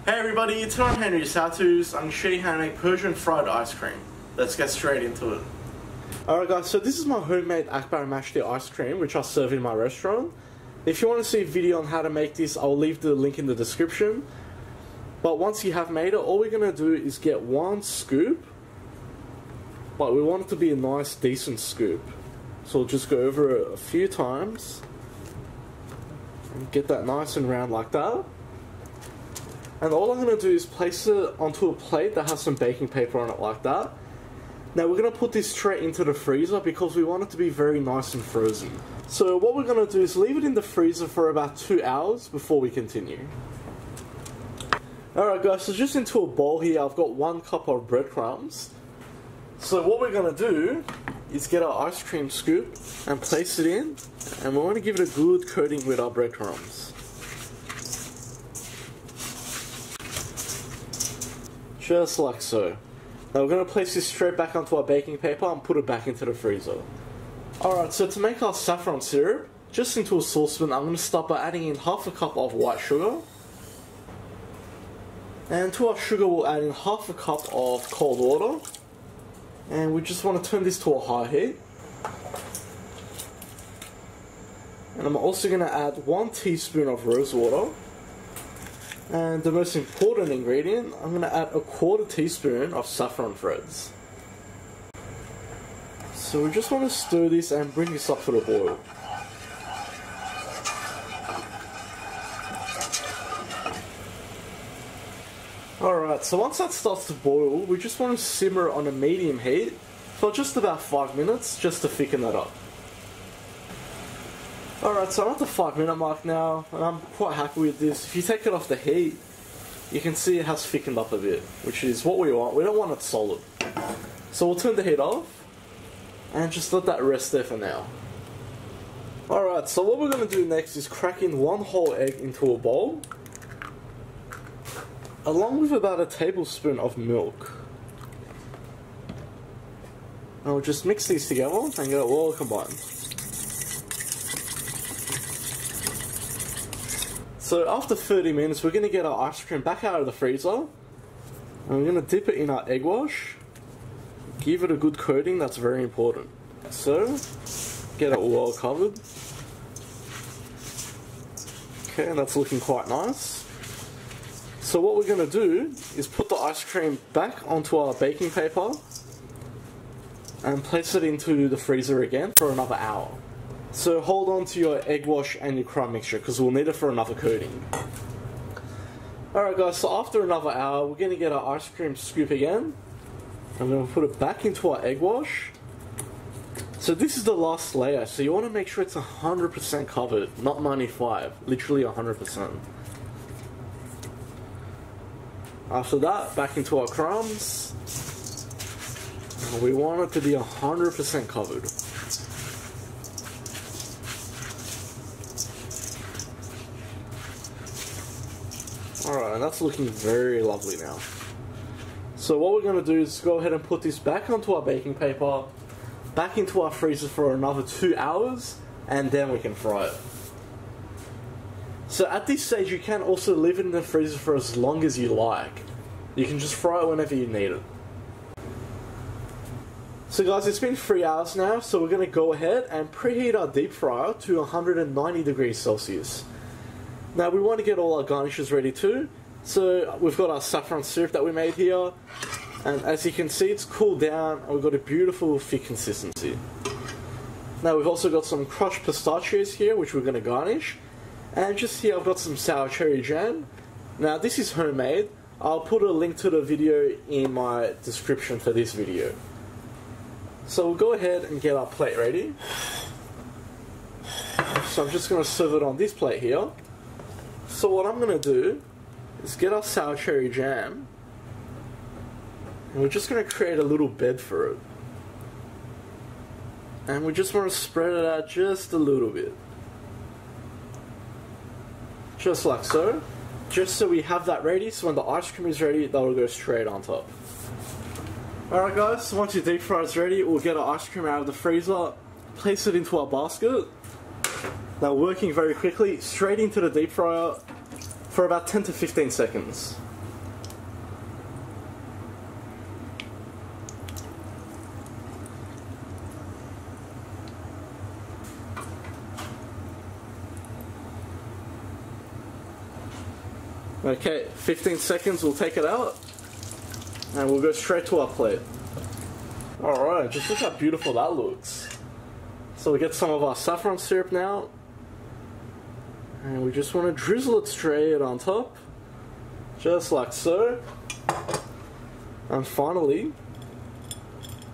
Hey everybody, it's not Henry's How-Tos. I'm going to show you how to make Persian fried ice cream. Let's get straight into it. Alright guys, so this is my homemade akbar and mashti ice cream, which I serve in my restaurant. If you want to see a video on how to make this, I'll leave the link in the description. But once you have made it, all we're going to do is get one scoop. But we want it to be a nice, decent scoop. So we'll just go over it a few times. And get that nice and round like that. And all I'm going to do is place it onto a plate that has some baking paper on it like that. Now we're going to put this straight into the freezer because we want it to be very nice and frozen. So what we're going to do is leave it in the freezer for about 2 hours before we continue. Alright guys, so just into a bowl here I've got 1 cup of breadcrumbs. So what we're going to do is get our ice cream scoop and place it in, and we want to give it a good coating with our breadcrumbs. Just like so. Now we're going to place this straight back onto our baking paper and put it back into the freezer. Alright, so to make our saffron syrup, just into a saucepan I'm going to start by adding in half a cup of white sugar. And to our sugar we'll add in half a cup of cold water. And we just want to turn this to a high heat. And I'm also going to add 1 teaspoon of rose water. And the most important ingredient, I'm going to add a 1/4 teaspoon of saffron threads. So we just want to stir this and bring this up to the boil. Alright, so once that starts to boil, we just want to simmer it on a medium heat for just about 5 minutes, just to thicken it up. Alright, so I'm at the 5-minute mark now, and I'm quite happy with this. If you take it off the heat, you can see it has thickened up a bit, which is what we want. We don't want it solid. So we'll turn the heat off, and just let that rest there for now. Alright, so what we're going to do next is crack in 1 whole egg into a bowl, along with about a tablespoon of milk. And we'll just mix these together and get it well combined. So after 30 minutes we're going to get our ice cream back out of the freezer, and we're going to dip it in our egg wash, give it a good coating, that's very important. So, get it well covered. Okay, and that's looking quite nice. So what we're going to do is put the ice cream back onto our baking paper and place it into the freezer again for another hour. So hold on to your egg wash and your crumb mixture because we'll need it for another coating. Alright guys, so after another hour we're going to get our ice cream scoop again. I'm going to put it back into our egg wash. So this is the last layer, so you want to make sure it's 100% covered, not 95, literally 100%. After that, back into our crumbs. And we want it to be 100% covered. Alright, and that's looking very lovely now. So what we're going to do is go ahead and put this back onto our baking paper, back into our freezer for another 2 hours, and then we can fry it. So at this stage you can also leave it in the freezer for as long as you like. You can just fry it whenever you need it. So guys, it's been 3 hours now, so we're going to go ahead and preheat our deep fryer to 190 degrees Celsius. Now we want to get all our garnishes ready too. So we've got our saffron syrup that we made here, and as you can see it's cooled down and we've got a beautiful thick consistency. Now we've also got some crushed pistachios here which we're going to garnish, and just here I've got some sour cherry jam. Now this is homemade. I'll put a link to the video in my description for this video. So we'll go ahead and get our plate ready. So I'm just going to serve it on this plate here. So what I'm going to do is get our sour cherry jam, and we're just going to create a little bed for it. And we just want to spread it out just a little bit. Just like so. Just so we have that ready, so when the ice cream is ready, that'll go straight on top. Alright guys, so once your deep fry is ready, we'll get our ice cream out of the freezer, place it into our basket. Now working very quickly, straight into the deep fryer for about 10 to 15 seconds. Okay, 15 seconds, we'll take it out. And we'll go straight to our plate. Alright, just look how beautiful that looks. So we get some of our saffron syrup now. And we just want to drizzle it straight on top. Just like so. And finally,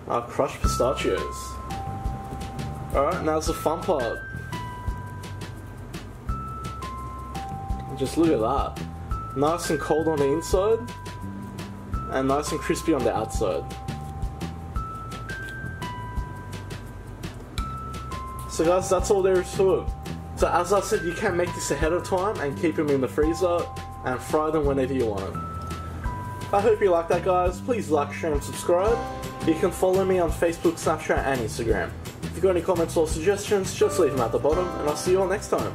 our crushed pistachios. Alright, now's the fun part. Just look at that. Nice and cold on the inside. And nice and crispy on the outside. So guys, that's all there is to it. So as I said, you can make this ahead of time and keep them in the freezer and fry them whenever you want them. I hope you like that, guys. Please like, share and subscribe. You can follow me on Facebook, Snapchat and Instagram. If you've got any comments or suggestions, just leave them at the bottom and I'll see you all next time.